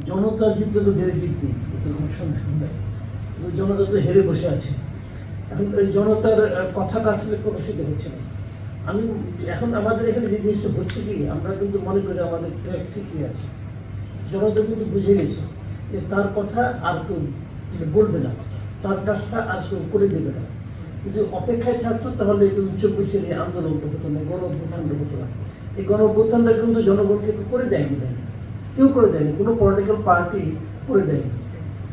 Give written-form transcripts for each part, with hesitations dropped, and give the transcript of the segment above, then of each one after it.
জনতার জিতলে তো হেরে জিতবে, কোনো সন্দেহ নেই। জনতা তো হেরে বসে আছে। এখন এই জনতার কথাটা আসলে প্রকাশিত হচ্ছে না। আমি এখন আমাদের এখানে যে জিনিসটা হচ্ছে কি, আমরা কিন্তু মনে করি আমাদের ট্র্যাক ঠিকই আছে। জনতা কিন্তু বুঝে গেছে যে তার কথা আর কেউ বলবে না, তার কাজটা আর কেউ করে দেবে না। যদি অপেক্ষায় থাকতো তাহলে কিন্তু 24-এর এই আন্দোলনটা হতো না, গণ অভ্যুত্থানটা হতো না। এই গণ অভ্যুত্থানটা কিন্তু জনগণকে করে দেয়নি, কেউ করে দেয়নি, কোনো পলিটিক্যাল পার্টি করে দেয়নি,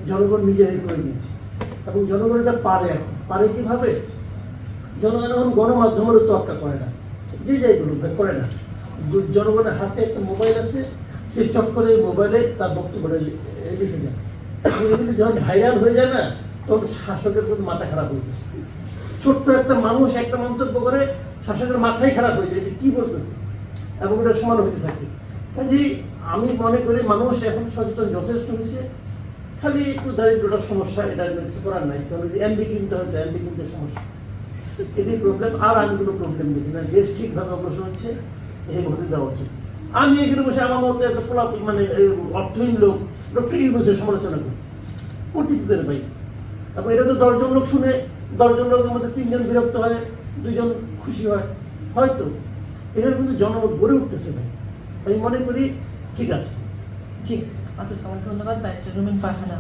জনগণ নিজেরাই করে নিয়েছে। এবং জনগণ এটা পারে, এখন পারে কীভাবে? জনগণ এখন গণমাধ্যমেরও তোয়াক্কা করে না, যে যাই বলুক করে না। জনগণের হাতে একটা মোবাইল আছে, সে চট করে মোবাইলে তার বক্তব্যটা লিখে দেয়। এগুলি যখন ভাইরাল হয়ে যায় না, তখন শাসকের প্রতি মাথা খারাপ হয়ে যায়। ছোট্ট একটা মানুষ একটা মন্তব্য করে শাসকের মাথাই খারাপ হয়ে যায়, যে কী বলতেছে, এবং এটা সমান হতে থাকে। কাজেই আমি মনে করি মানুষ এখন সচেতন যথেষ্ট হয়েছে। খালি একটু দারিদ্রটার সমস্যা, এটা কিছু করার নাই, কারণ যদি এমবি কিনতে হয় তো এমবি কিনতে সমস্যা, এটাই প্রবলেম। আর আমি কোনো প্রবলেম দেখি না, দেশ ঠিকভাবে অগ্রসর হচ্ছে, এই হতে দেওয়া উচিত। আমি এখানে বসে আমার মতো একটা মানে অর্থহীন লোক ডক্টর ইউনূসের সমালোচনা করি, পরিচিতদের ভাই। এবং এটা তো 10 জন লোক শুনে, 10 জন লোকের মধ্যে 3 জন বিরক্ত হয়, 2 জন খুশি হয়, হয়তো এটার কিন্তু জনমত গড়ে উঠতেছে ভাই। আমি মনে করি ঠিক আছে। জি, আসল ধন্যবাদ ব্যারিস্টার রুমিন ফারহানা।